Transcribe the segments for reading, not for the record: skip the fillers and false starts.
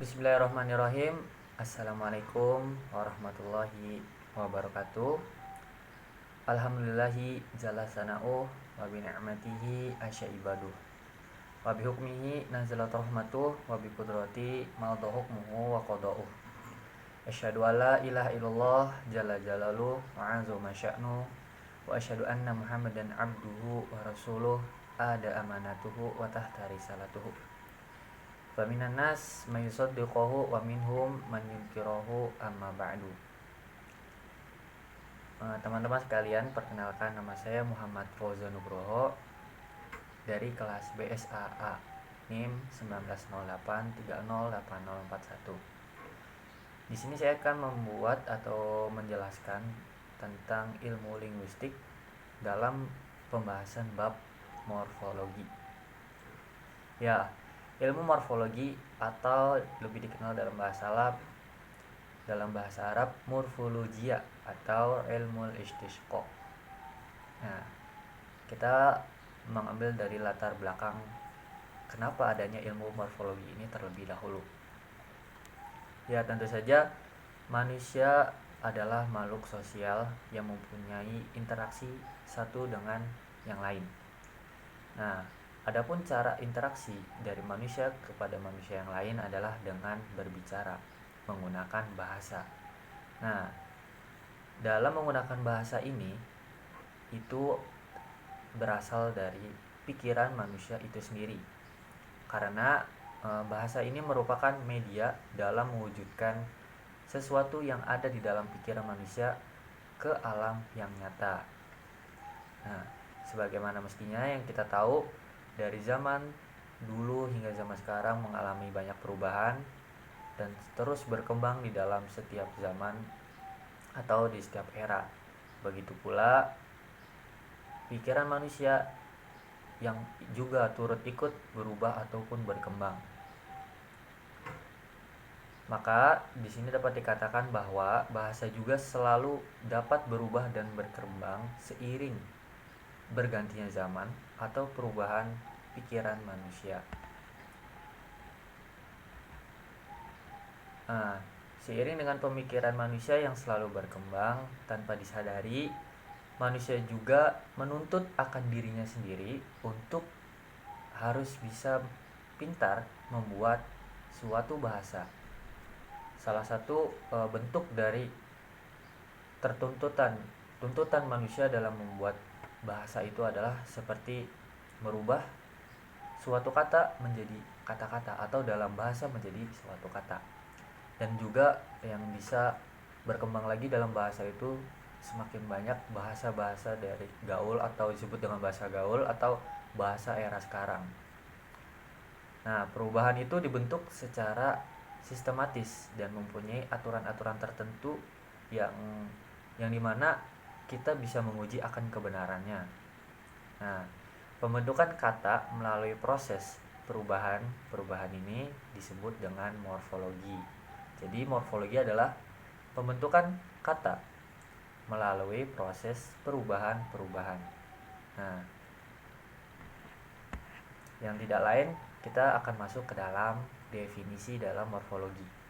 Bismillahirrahmanirrahim. Assalamualaikum warahmatullahi wabarakatuh. Alhamdulillahi jalla sana'uh wa bi ni'matihi asya ibaduh. Wa bi hukmihi nazalat rahmatuh wa bi qudrati ma'adha hukmuhu wa qada'uh. Asyhadu an la ilaha illallah jalla jalaluh wa 'azza sya'nuh wa asyhadu anna Muhammadan abduhu wa rasuluh ada amanatuhu wa tahta risalatuhu. Faminan nas may yusaddiquhu wa minhum man yunkirahu amma ba'du. Teman-teman sekalian, perkenalkan nama saya Muhammad Fauzan Nugroho dari kelas BSAA NIM 1908308041. Di sini saya akan membuat atau menjelaskan tentang ilmu linguistik dalam pembahasan bab morfologi. Ya, ilmu morfologi atau lebih dikenal dalam bahasa Arab morfologia atau ilmu istisqa. Nah, kita mengambil dari latar belakang kenapa adanya ilmu morfologi ini terlebih dahulu. Ya, tentu saja manusia adalah makhluk sosial yang mempunyai interaksi satu dengan yang lain. Nah, adapun cara interaksi dari manusia kepada manusia yang lain adalah dengan berbicara menggunakan bahasa. Nah, dalam menggunakan bahasa ini itu berasal dari pikiran manusia itu sendiri. Karena bahasa ini merupakan media dalam mewujudkan sesuatu yang ada di dalam pikiran manusia ke alam yang nyata. Nah, sebagaimana mestinya yang kita tahu, dari zaman dulu hingga zaman sekarang mengalami banyak perubahan dan terus berkembang di dalam setiap zaman atau di setiap era. Begitu pula pikiran manusia yang juga turut ikut berubah ataupun berkembang. Maka di sini dapat dikatakan bahwa bahasa juga selalu dapat berubah dan berkembang seiring bergantinya zaman atau perubahan pikiran manusia. Seiring dengan pemikiran manusia yang selalu berkembang tanpa disadari, manusia juga menuntut akan dirinya sendiri untuk harus bisa pintar membuat suatu bahasa. Salah satu bentuk dari tuntutan manusia dalam membuat bahasa itu adalah seperti merubah suatu kata menjadi kata-kata atau dalam bahasa menjadi suatu kata. Dan juga yang bisa berkembang lagi dalam bahasa itu semakin banyak bahasa-bahasa dari gaul atau disebut dengan bahasa gaul atau bahasa era sekarang. Nah, perubahan itu dibentuk secara sistematis dan mempunyai aturan-aturan tertentu yang dimana kita bisa menguji akan kebenarannya. Nah, pembentukan kata melalui proses perubahan ini disebut dengan morfologi. Jadi morfologi adalah pembentukan kata melalui proses perubahan. Nah, yang tidak lain kita akan masuk ke dalam definisi dalam morfologi.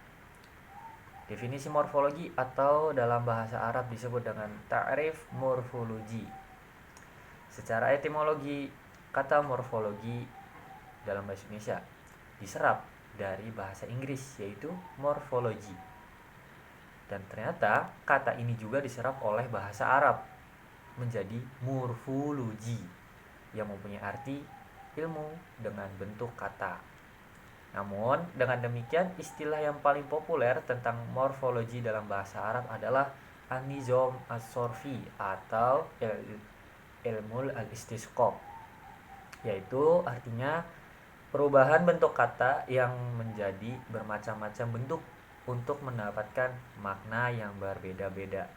Definisi morfologi atau dalam bahasa Arab disebut dengan ta'rif morfologi. Secara etimologi, kata morfologi dalam bahasa Indonesia diserap dari bahasa Inggris yaitu morphology. Dan ternyata kata ini juga diserap oleh bahasa Arab menjadi morfologi yang mempunyai arti ilmu dengan bentuk kata. Namun dengan demikian istilah yang paling populer tentang morfologi dalam bahasa Arab adalah an-nizam as-sorfi atau ilmu al-istisqa, yaitu artinya perubahan bentuk kata yang menjadi bermacam-macam bentuk untuk mendapatkan makna yang berbeda-beda.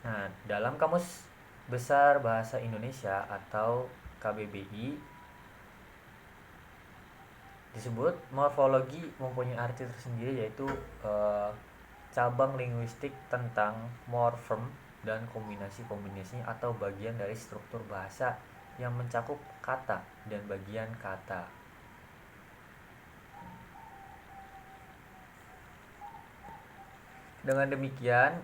Nah, dalam Kamus Besar Bahasa Indonesia atau KBBI disebut morfologi mempunyai arti tersendiri, yaitu cabang linguistik tentang morfem dan kombinasi-kombinasi atau bagian dari struktur bahasa yang mencakup kata dan bagian kata. Dengan demikian,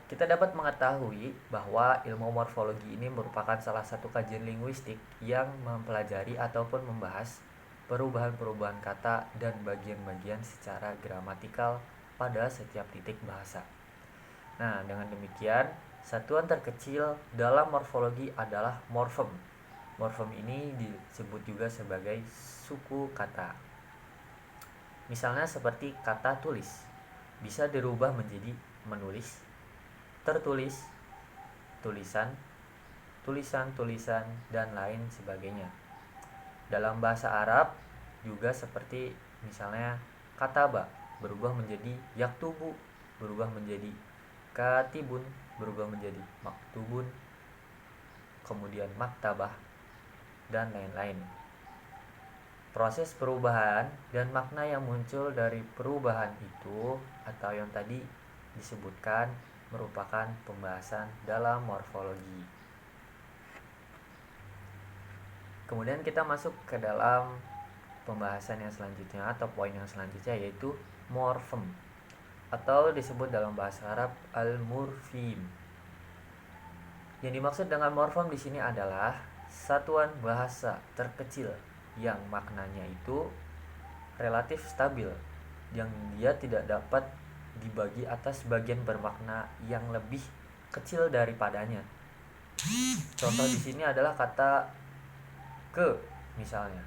kita dapat mengetahui bahwa ilmu morfologi ini merupakan salah satu kajian linguistik yang mempelajari ataupun membahas perubahan-perubahan kata dan bagian-bagian secara gramatikal pada setiap titik bahasa. Nah, dengan demikian, satuan terkecil dalam morfologi adalah morfem. Morfem ini disebut juga sebagai suku kata. Misalnya seperti kata tulis bisa dirubah menjadi menulis, tertulis, tulisan, tulisan, dan lain sebagainya. Dalam bahasa Arab juga seperti misalnya kataba berubah menjadi yaktubu, berubah menjadi katibun, berubah menjadi maktubun, kemudian maktabah, dan lain-lain. Proses perubahan dan makna yang muncul dari perubahan itu atau yang tadi disebutkan merupakan pembahasan dalam morfologi. Kemudian kita masuk ke dalam pembahasan yang selanjutnya atau poin yang selanjutnya, yaitu morfem atau disebut dalam bahasa Arab al-murfim. Yang dimaksud dengan morfem di sini adalah satuan bahasa terkecil yang maknanya itu relatif stabil, yang dia tidak dapat dibagi atas bagian bermakna yang lebih kecil daripadanya. Contoh di sini adalah kata ke misalnya.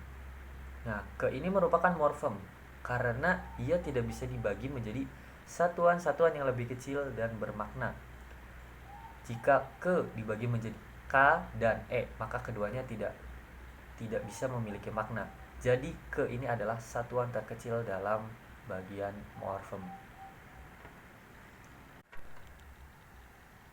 Nah, ke ini merupakan morfem karena ia tidak bisa dibagi menjadi satuan-satuan yang lebih kecil dan bermakna. Jika ke dibagi menjadi k dan e, maka keduanya tidak bisa memiliki makna. Jadi ke ini adalah satuan terkecil dalam bagian morfem.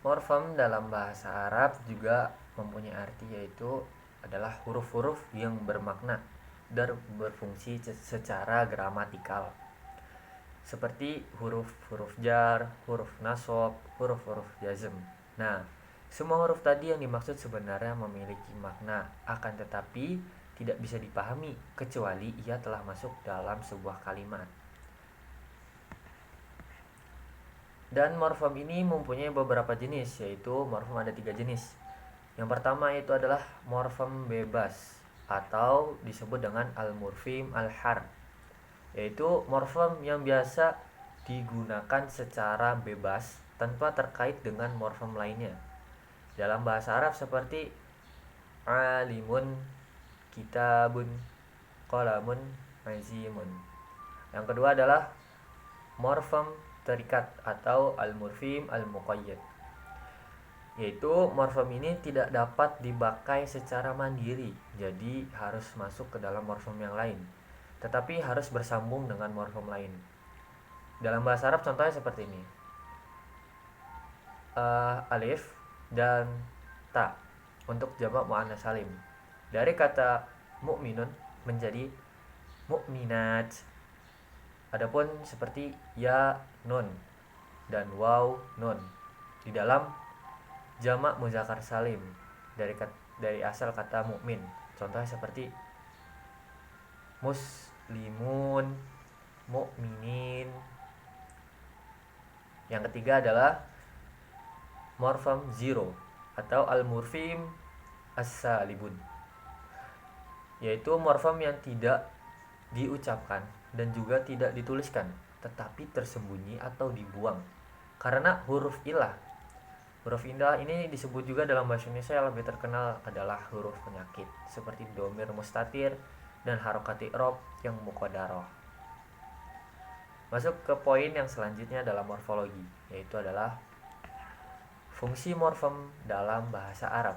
Morfem dalam bahasa Arab juga mempunyai arti, yaitu adalah huruf-huruf yang bermakna dan berfungsi secara gramatikal, seperti huruf-huruf jar, huruf nasab, huruf-huruf jazm. Nah, semua huruf tadi yang dimaksud sebenarnya memiliki makna, akan tetapi tidak bisa dipahami kecuali ia telah masuk dalam sebuah kalimat. Dan morfem ini mempunyai beberapa jenis, yaitu morfem ada 3 jenis. Yang pertama itu adalah morfem bebas atau disebut dengan al-murfim al-har, yaitu morfem yang biasa digunakan secara bebas tanpa terkait dengan morfem lainnya. Dalam bahasa Arab seperti alimun, kitabun, qalamun, azimun. Yang kedua adalah morfem terikat atau al-murfim al-muqayyad, yaitu morfem ini tidak dapat dipakai secara mandiri, jadi harus masuk ke dalam morfem yang lain, tetapi harus bersambung dengan morfem lain. Dalam bahasa Arab contohnya seperti ini. Alif dan ta untuk jamak muannats salim. Dari kata mukminun menjadi mukminat. Adapun seperti ya nun dan waw nun di dalam jamak muzakkar salim dari asal kata mukmin. Contohnya seperti muslimun, mukminin. Yang ketiga adalah morfem zero atau al-murfim as-salibun, yaitu morfem yang tidak diucapkan dan juga tidak dituliskan, tetapi tersembunyi atau dibuang karena huruf ilah. Huruf ilah ini disebut juga dalam bahasa Indonesia yang lebih terkenal adalah huruf penyakit, seperti domir mustatir dan harokat i'rab yang muqaddarah. Masuk ke poin yang selanjutnya dalam morfologi, yaitu adalah fungsi morfem dalam bahasa Arab.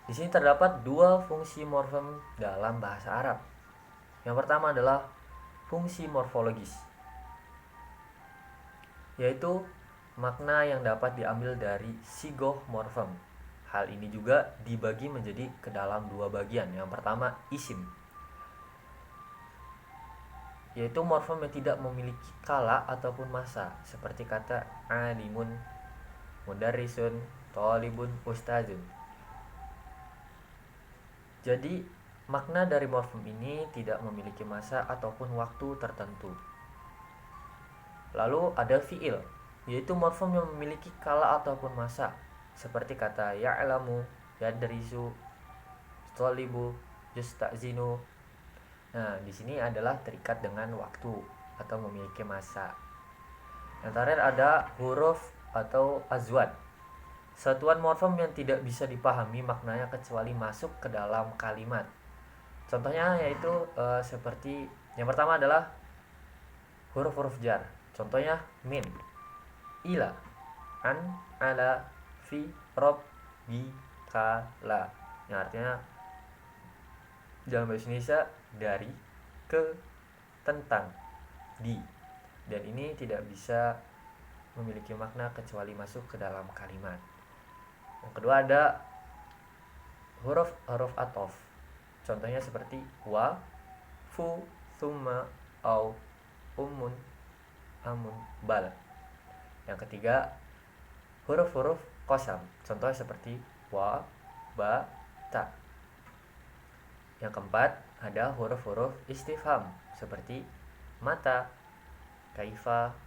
Di sini terdapat 2 fungsi morfem dalam bahasa Arab. Yang pertama adalah fungsi morfologis, yaitu makna yang dapat diambil dari sigoh morfem. Hal ini juga dibagi menjadi ke dalam 2 bagian. Yang pertama isim, yaitu morfem yang tidak memiliki kala ataupun masa, seperti kata alimun, mudarrisun, thalibun, ustazun. Jadi makna dari morfem ini tidak memiliki masa ataupun waktu tertentu. Lalu ada fiil, yaitu morfem yang memiliki kala ataupun masa, seperti kata ya'lamu, yadrisu, tolibu, yusta'zinu. Nah, di sini adalah terikat dengan waktu atau memiliki masa. Yang terakhir ada huruf atau azwad, satuan morfem yang tidak bisa dipahami maknanya kecuali masuk ke dalam kalimat. Contohnya yaitu seperti yang pertama adalah huruf-huruf jar. Contohnya min, ila, an, ala, fi, rob, bi, ka, la. Yang artinya dalam bahasa Indonesia dari, ke, tentang, di. Dan ini tidak bisa memiliki makna kecuali masuk ke dalam kalimat. Yang kedua ada huruf atof. Contohnya seperti wa, fu, thumma, au, umun, amun, bal. Yang ketiga huruf-huruf qasam. Contohnya seperti wa, ba, ta. Yang keempat ada huruf-huruf istifham seperti mata, kaifa,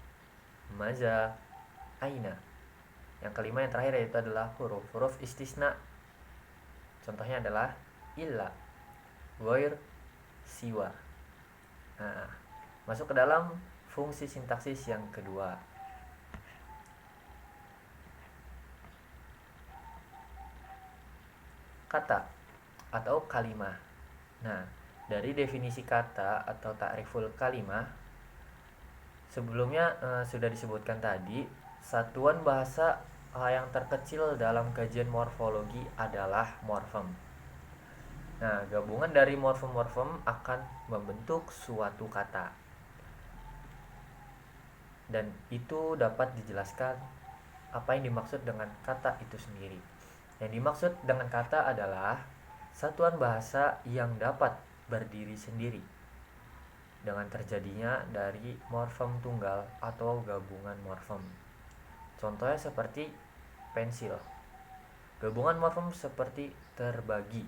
maza, aina. Yang kelima yang terakhir yaitu adalah huruf-huruf istisna. Contohnya adalah illa, ghair, siwa. Nah, masuk ke dalam fungsi sintaksis yang kedua. Kata atau kalimah. Nah, dari definisi kata atau ta'riful kalimah sebelumnya sudah disebutkan tadi, satuan bahasa yang terkecil dalam kajian morfologi adalah morfem. Nah, gabungan dari morfem-morfem akan membentuk suatu kata. Dan itu dapat dijelaskan apa yang dimaksud dengan kata itu sendiri. Yang dimaksud dengan kata adalah satuan bahasa yang dapat berdiri sendiri dengan terjadinya dari morfem tunggal atau gabungan morfem. Contohnya seperti pensil. Gabungan morfem seperti terbagi.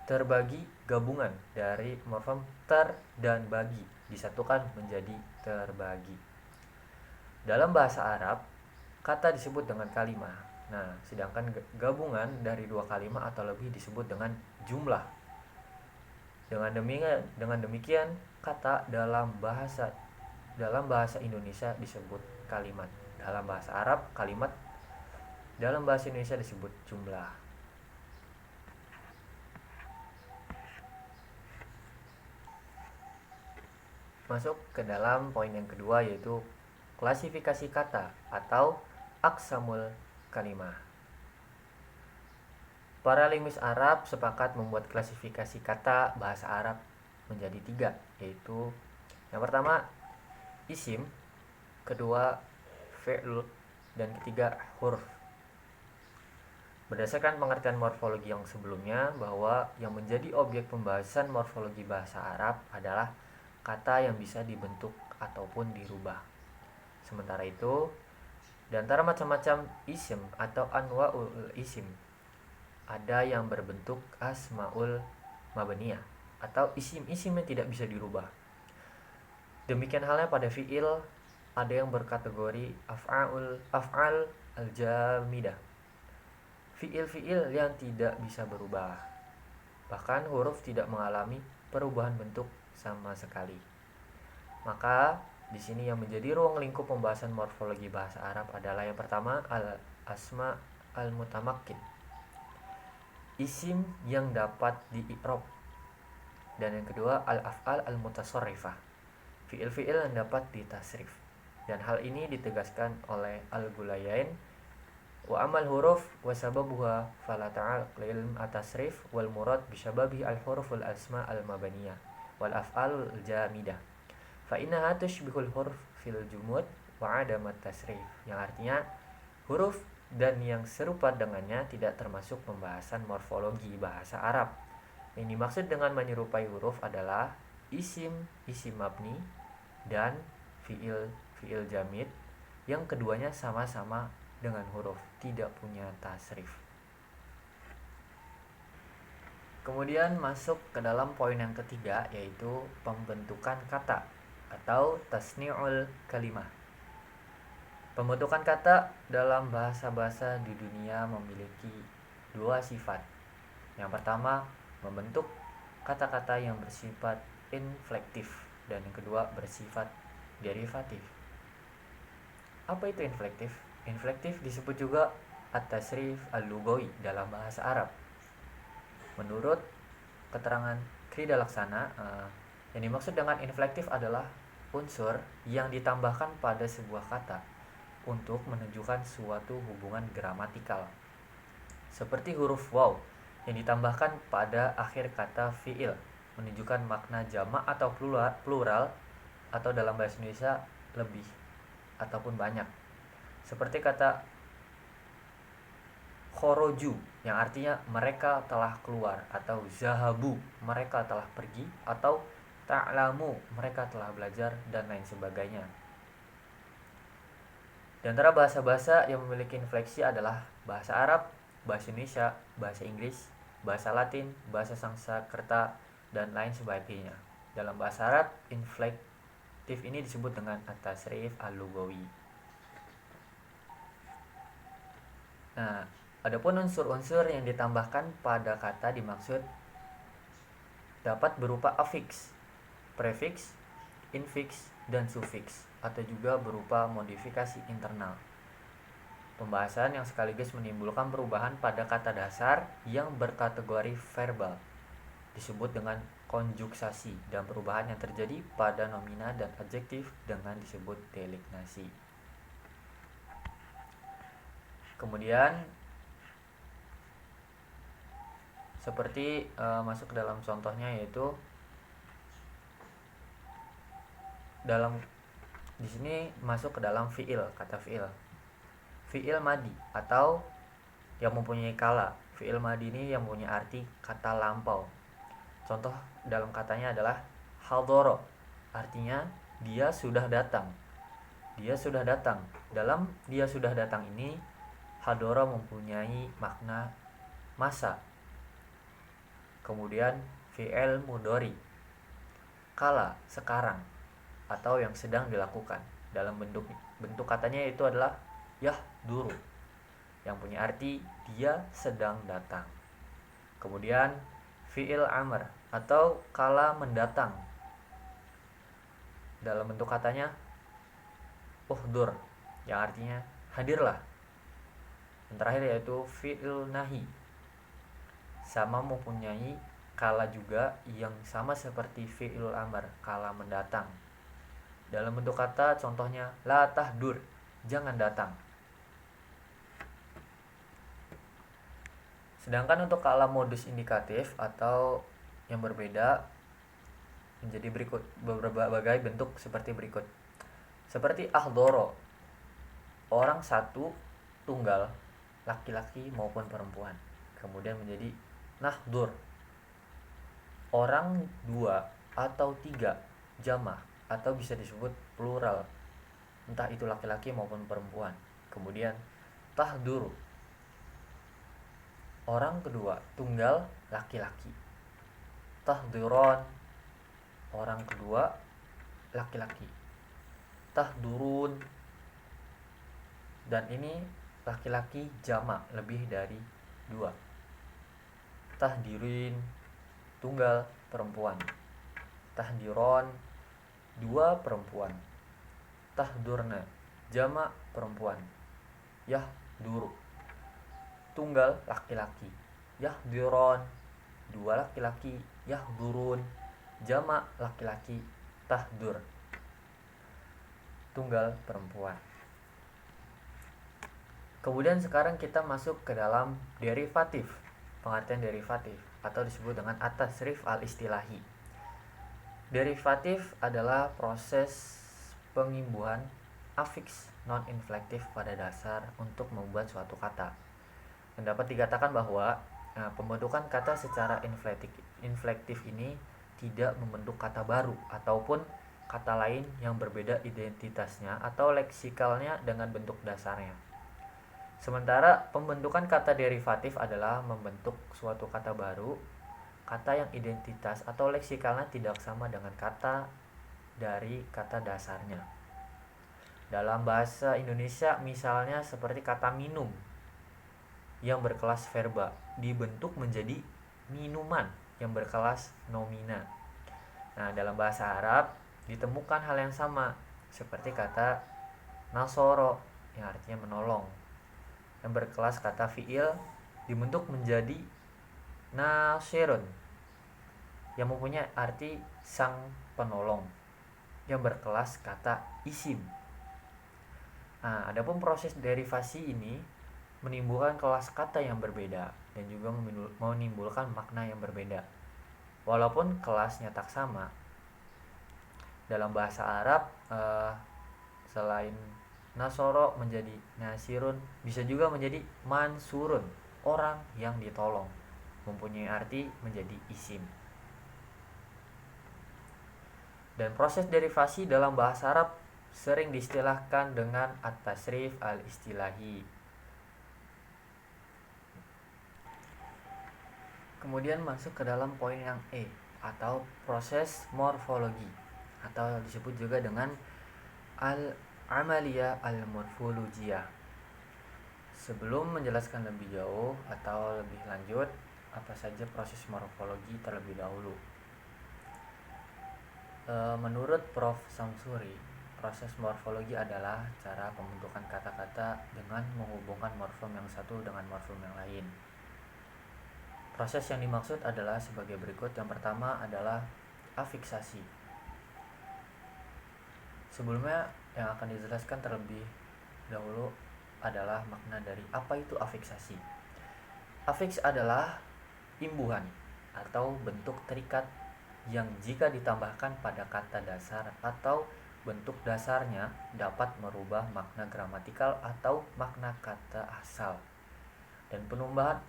Terbagi gabungan dari morfem ter dan bagi disatukan menjadi terbagi. Dalam bahasa Arab, kata disebut dengan kalimah. Nah, sedangkan gabungan dari dua kalimat atau lebih disebut dengan jumlah. Dengan demikian, kata dalam bahasa Indonesia disebut kalimat. Dalam bahasa Arab, kalimat dalam bahasa Indonesia disebut jumlah. Masuk ke dalam poin yang kedua yaitu klasifikasi kata atau aqsamul kalimah. Para linguis Arab sepakat membuat klasifikasi kata bahasa Arab menjadi 3, yaitu yang pertama isim, kedua fi'l, dan ketiga huruf. Berdasarkan pengertian morfologi yang sebelumnya, bahwa yang menjadi objek pembahasan morfologi bahasa Arab adalah kata yang bisa dibentuk ataupun dirubah. Sementara itu, di antara macam-macam isim atau anwa'ul isim, ada yang berbentuk asmaul mabaniyah atau isim-isim yang tidak bisa dirubah. Demikian halnya pada fi'il, ada yang berkategori af'al al-jamidah, fi'il-fi'il yang tidak bisa berubah. Bahkan huruf tidak mengalami perubahan bentuk sama sekali. Maka di sini yang menjadi ruang lingkup pembahasan morfologi bahasa Arab adalah yang pertama al-asma al-mutamakkin, isim yang dapat di-i'rab, dan yang kedua al-af'al al-mutasarrifah, fi'il-fi'il yang dapat ditasrif. Dan hal ini ditegaskan oleh al-Ghulayain, wa amal huruf wa sababuha fala ta'al at-tasrif wal murad bisababi al-huruf al-asma al-mabaniyah wal af'al al-jamidah fa innaha tushbihul huruf fil jumud wa adamat tasrif, yang artinya huruf dan yang serupa dengannya tidak termasuk pembahasan morfologi bahasa Arab. Yang dimaksud dengan menyerupai huruf adalah isim mabni dan fi'il jamid yang keduanya sama-sama dengan huruf, tidak punya tasrif. Kemudian masuk ke dalam poin yang ketiga, yaitu pembentukan kata. atau tasni'ul kalimah. Pembentukan kata dalam bahasa-bahasa di dunia memiliki dua sifat. Yang pertama, membentuk kata-kata yang bersifat inflektif, dan yang kedua bersifat derivatif. Apa itu inflektif? Inflektif disebut juga at-tasrif al-lughawi dalam bahasa Arab. Menurut keterangan Krida Laksana, yang dimaksud dengan inflektif adalah unsur yang ditambahkan pada sebuah kata untuk menunjukkan suatu hubungan gramatikal. Seperti huruf waw yang ditambahkan pada akhir kata fi'il menunjukkan makna jamak atau plural, atau dalam bahasa Indonesia lebih ataupun banyak. Seperti kata khoroju yang artinya mereka telah keluar, atau zahabu mereka telah pergi, atau ta'lamu mereka telah belajar, dan lain sebagainya. Di antara bahasa-bahasa yang memiliki infleksi adalah bahasa Arab, bahasa Indonesia, bahasa Inggris, bahasa Latin, bahasa Sanskerta, dan lain sebagainya. Dalam bahasa Arab, inflektif ini disebut dengan at-tasrif al-lughawi. Nah, adapun unsur-unsur yang ditambahkan pada kata dimaksud dapat berupa afiks, prefiks, infiks, dan sufiks, atau juga berupa modifikasi internal. Pembahasan yang sekaligus menimbulkan perubahan pada kata dasar yang berkategori verbal disebut dengan konjuksasi, dan perubahan yang terjadi pada nomina dan adjektif dengan disebut delignasi. Kemudian seperti masuk ke dalam contohnya, yaitu dalam di sini masuk ke dalam fiil, kata fiil madi atau yang mempunyai kala. Fiil madi ini yang punya arti kata lampau. Contoh dalam katanya adalah hadoro, artinya dia sudah datang. Dia sudah datang. Dalam dia sudah datang ini, hadoro mempunyai makna masa. Kemudian fi'il mudhari, kala, sekarang, atau yang sedang dilakukan. Dalam bentuk katanya itu adalah yahduru, yang punya arti dia sedang datang. Kemudian fi'il amr atau kala mendatang. Dalam bentuk katanya uhdur, yang artinya hadirlah. Yang terakhir yaitu fi'il nahi, sama mempunyai kala juga yang sama seperti fi'il amr, kala mendatang. Dalam bentuk kata contohnya la tahdur, jangan datang. Sedangkan untuk kala modus indikatif atau yang berbeda menjadi berbagai bentuk seperti berikut. Seperti ahdoro, orang satu, tunggal, laki-laki maupun perempuan. Kemudian menjadi nahdur, orang dua atau tiga, jamah, atau bisa disebut plural, entah itu laki-laki maupun perempuan. Kemudian tahduru, orang kedua, tunggal, laki-laki. Tahduron, orang kedua, laki-laki. Tahdurun, dan ini laki-laki jamak, lebih dari dua. Tahdirin, tunggal, perempuan. Tahdiron, dua perempuan. Tahdurna, jamak, perempuan. Yahduru, tunggal, laki-laki. Yahdiron, dua laki-laki. Yahdurun, jamak, laki-laki. Tahdur, tunggal, perempuan. Kemudian sekarang kita masuk ke dalam derivatif. Pengertian derivatif atau disebut dengan at-tasrif al-istilahi. Derivatif adalah proses pengimbuhan afiks non-inflektif pada dasar untuk membuat suatu kata. Dan dapat dikatakan bahwa pembentukan kata secara inflektif ini tidak membentuk kata baru ataupun kata lain yang berbeda identitasnya atau leksikalnya dengan bentuk dasarnya. Sementara pembentukan kata derivatif adalah membentuk suatu kata baru, kata yang identitas atau leksikalnya tidak sama dengan kata dari kata dasarnya. Dalam bahasa Indonesia misalnya seperti kata minum yang berkelas verba dibentuk menjadi minuman yang berkelas nomina. Nah, dalam bahasa Arab ditemukan hal yang sama seperti kata nasoro yang artinya menolong yang berkelas kata fiil dibentuk menjadi nasirun yang mempunyai arti sang penolong yang berkelas kata isim. Nah, adapun proses derivasi ini menimbulkan kelas kata yang berbeda dan juga menimbulkan makna yang berbeda. Walaupun kelasnya tak sama, dalam bahasa Arab selain nasoro menjadi nasirun bisa juga menjadi mansurun, orang yang ditolong, mempunyai arti menjadi isim. Dan proses derivasi dalam bahasa Arab sering diistilahkan dengan at-tasrif al-istilahi. Kemudian masuk ke dalam poin yang E atau proses morfologi atau disebut juga dengan al-amaliyah al-morfologiyah. Sebelum menjelaskan lebih jauh atau lebih lanjut apa saja proses morfologi terlebih dahulu. Menurut Prof. Samsuri, proses morfologi adalah cara pembentukan kata-kata dengan menghubungkan morfem yang satu dengan morfem yang lain. Proses yang dimaksud adalah sebagai berikut. Yang pertama adalah afiksasi. Sebelumnya yang akan dijelaskan terlebih dahulu adalah makna dari apa itu afiksasi. Afiks adalah imbuhan atau bentuk terikat yang jika ditambahkan pada kata dasar atau bentuk dasarnya dapat merubah makna gramatikal atau makna kata asal. Dan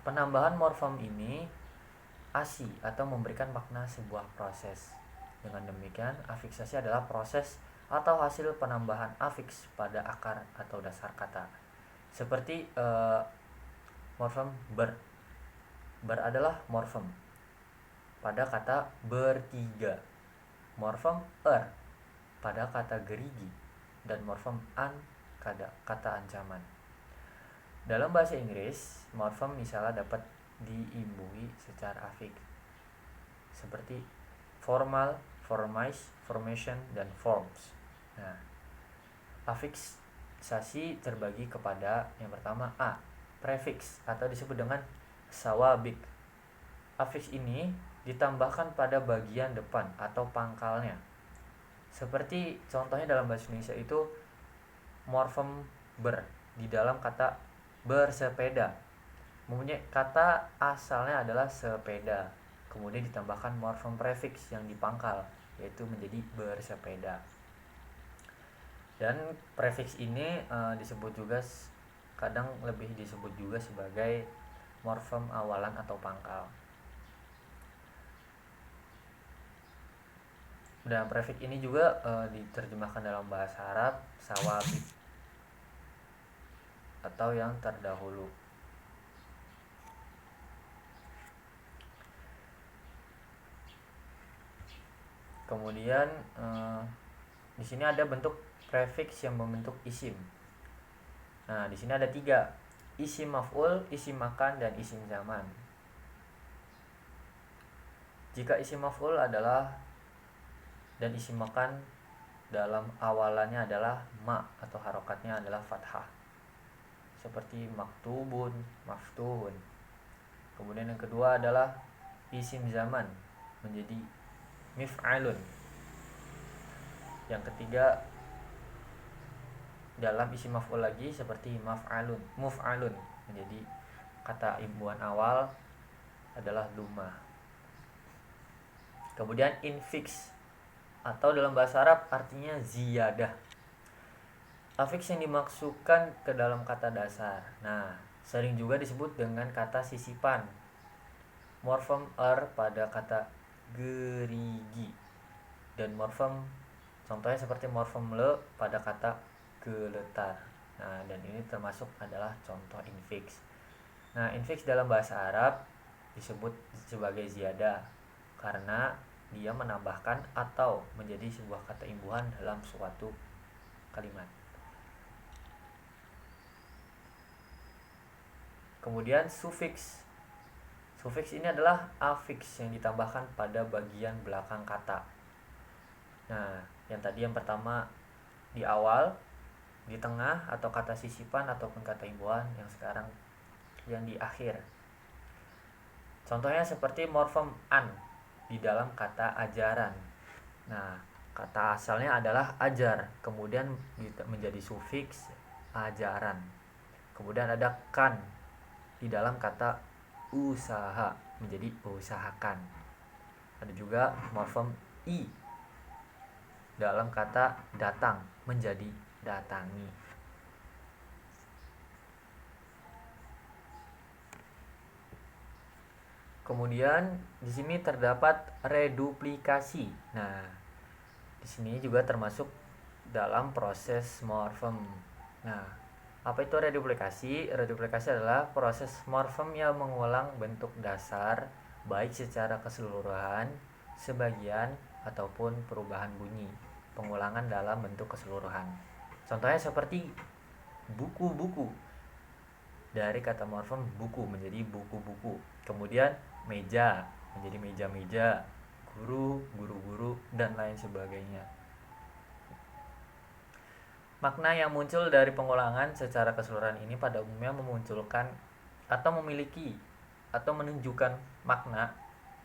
penambahan morfem ini asi atau memberikan makna sebuah proses. Dengan demikian, afiksasi adalah proses atau hasil penambahan afiks pada akar atau dasar kata. Seperti morfem ber. Ber adalah morfem pada kata bertiga, morfem pada kata gerigi, dan morfem an pada kata ancaman. Dalam bahasa Inggris, morfem misalnya dapat diimbuhi secara afiks seperti formal, formize, formation, dan forms. Nah, afiksasi terbagi kepada yang pertama A, prefix atau disebut dengan sawabik. Afiks ini ditambahkan pada bagian depan atau pangkalnya. Seperti contohnya dalam bahasa Indonesia itu morfem ber di dalam kata bersepeda. Mempunyai kata asalnya adalah sepeda. Kemudian ditambahkan morfem prefix yang dipangkal yaitu menjadi bersepeda. Dan prefix ini disebut juga kadang lebih disebut juga sebagai morfem awalan atau pangkal. Dan prefix ini juga diterjemahkan dalam bahasa Arab sawabik atau yang terdahulu. Kemudian di sini ada bentuk prefix yang membentuk isim. Nah, di sini ada 3, isim maf'ul, isim makan, dan isim zaman. Jika isim maf'ul adalah dan isim makan dalam awalannya adalah ma atau harokatnya adalah fathah, seperti maktubun, maftuhun. Kemudian yang kedua adalah isim zaman menjadi mif'alun. Yang ketiga dalam isim maf'ul lagi seperti muf'alun menjadi kata imbuhan awal adalah lumah. Kemudian infix atau dalam bahasa Arab artinya ziyadah. Afiks yang dimaksudkan ke dalam kata dasar. Nah, sering juga disebut dengan kata sisipan. Morfem pada kata gerigi. Dan morfem contohnya seperti morfem le pada kata geletar. Nah, dan ini termasuk adalah contoh infix. Nah, infix dalam bahasa Arab disebut sebagai ziyadah karena dia menambahkan atau menjadi sebuah kata imbuhan dalam suatu kalimat. Kemudian sufiks. Sufiks ini adalah afiks yang ditambahkan pada bagian belakang kata. Nah, yang tadi yang pertama di awal, di tengah atau kata sisipan ataupun kata imbuhan, yang sekarang yang di akhir. Contohnya seperti morfem an di dalam kata ajaran. Nah, kata asalnya adalah ajar, kemudian menjadi sufiks ajaran. Kemudian ada kan di dalam kata usaha menjadi usahakan. Ada juga morfem i dalam kata datang menjadi datangi. Kemudian di sini terdapat reduplikasi. Nah, di sini juga termasuk dalam proses morfem. Nah, apa itu reduplikasi? Reduplikasi adalah proses morfem yang mengulang bentuk dasar baik secara keseluruhan, sebagian, ataupun perubahan bunyi. Pengulangan dalam bentuk keseluruhan. Contohnya seperti buku-buku. Dari kata morfem buku menjadi buku-buku. Kemudian meja menjadi meja-meja, guru, guru-guru, dan lain sebagainya. Makna yang muncul dari pengulangan secara keseluruhan ini pada umumnya memunculkan atau memiliki atau menunjukkan makna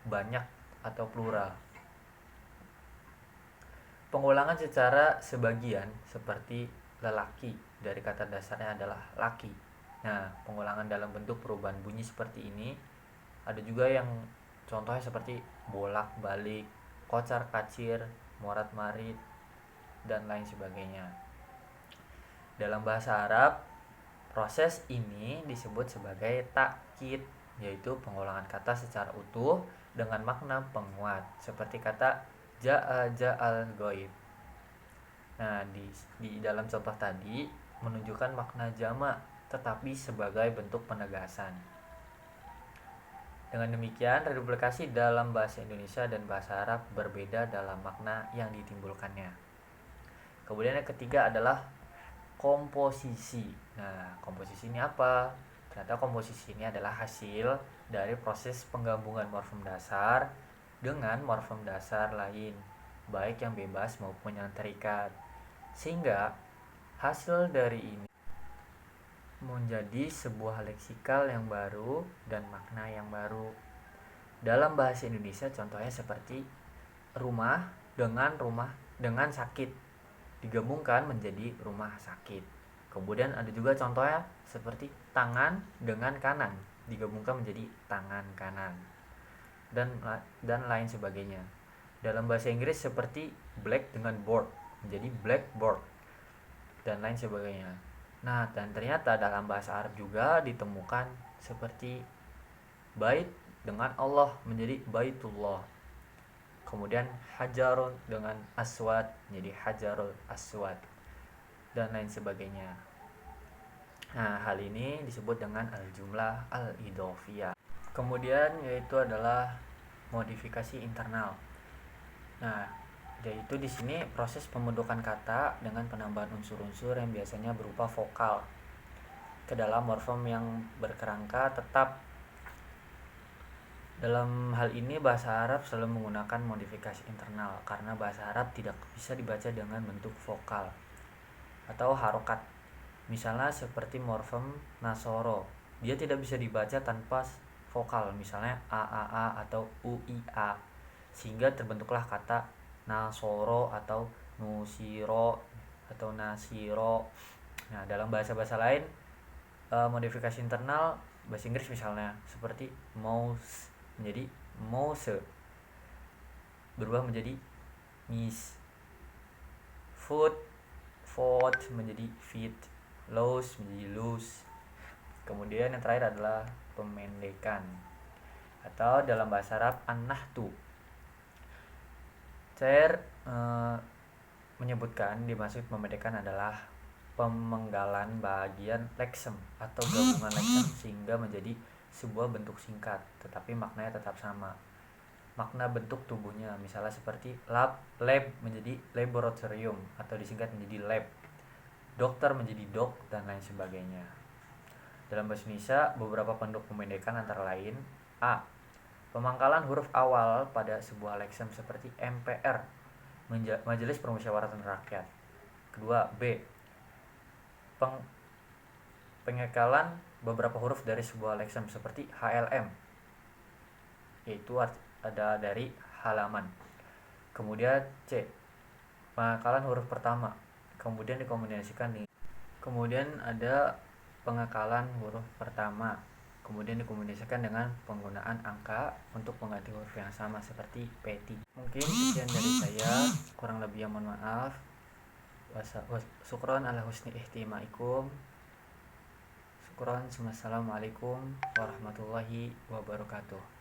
banyak atau plural. Pengulangan secara sebagian seperti lelaki dari kata dasarnya adalah laki. Nah, pengulangan dalam bentuk perubahan bunyi seperti ini ada juga yang contohnya seperti bolak-balik, kocar-kacir, morat-marit, dan lain sebagainya. Dalam bahasa Arab, proses ini disebut sebagai takkid, yaitu pengulangan kata secara utuh dengan makna penguat, seperti kata ja'al ghaib. Nah, di dalam contoh tadi menunjukkan makna jamak tetapi sebagai bentuk penegasan. Dengan demikian, reduplikasi dalam bahasa Indonesia dan bahasa Arab berbeda dalam makna yang ditimbulkannya. Kemudian yang ketiga adalah komposisi. Nah, komposisi ini apa? Ternyata komposisi ini adalah hasil dari proses penggabungan morfem dasar dengan morfem dasar lain, baik yang bebas maupun yang terikat. Sehingga hasil dari ini menjadi sebuah leksikal yang baru dan makna yang baru. Dalam bahasa Indonesia contohnya seperti rumah dengan sakit digabungkan menjadi rumah sakit. Kemudian ada juga contohnya seperti tangan dengan kanan digabungkan menjadi tangan kanan. Dan lain sebagainya. Dalam bahasa Inggris seperti black dengan board menjadi blackboard dan lain sebagainya. Nah, dan ternyata dalam bahasa Arab juga ditemukan seperti bait dengan Allah menjadi baitullah. Kemudian hajarun dengan aswad menjadi hajarul aswad dan lain sebagainya. Nah, hal ini disebut dengan al-jumlah al-idhofiyah. Kemudian yaitu adalah modifikasi internal. Nah, yaitu di sini proses pembentukan kata dengan penambahan unsur-unsur yang biasanya berupa vokal ke dalam morfem yang berkerangka tetap. Dalam hal ini bahasa Arab selalu menggunakan modifikasi internal karena bahasa Arab tidak bisa dibaca dengan bentuk vokal atau harokat. Misalnya seperti morfem nasoro, dia tidak bisa dibaca tanpa vokal, misalnya a atau uia, sehingga terbentuklah kata nasoro atau nusiro atau nasiro. Nah, dalam bahasa-bahasa lain modifikasi internal bahasa Inggris misalnya seperti mouse menjadi mouse, berubah menjadi miss, foot menjadi feet, loose menjadi loose. Kemudian yang terakhir adalah pemendekan atau dalam bahasa Arab an-nahtu. Saya menyebutkan dimaksud pemendekan adalah pemenggalan bagian leksem atau gabungan leksem sehingga menjadi sebuah bentuk singkat tetapi maknanya tetap sama. makna bentuk tubuhnya, misalnya seperti lab menjadi laboratorium atau disingkat menjadi lab, dokter menjadi dok, dan lain sebagainya. Dalam bahasa Indonesia, beberapa bentuk pemendekan antara lain: A. Pemangkalan huruf awal pada sebuah lексem seperti MPR, Majelis Permusyawaratan Rakyat. Kedua, B. Pengekalan beberapa huruf dari sebuah lексem seperti HLM, yaitu ada dari halaman. Kemudian C. Pengakalan huruf pertama kemudian dikombinasikan dengan. Kemudian ada pengakalan huruf pertama kemudian dikombinasikan dengan penggunaan angka untuk mengganti huruf yang sama seperti P3. Mungkin sekian dari saya, kurang lebih yang mohon maaf. Syukron ala husni ihtimaikum. Syukron. Assalamualaikum warahmatullahi wabarakatuh.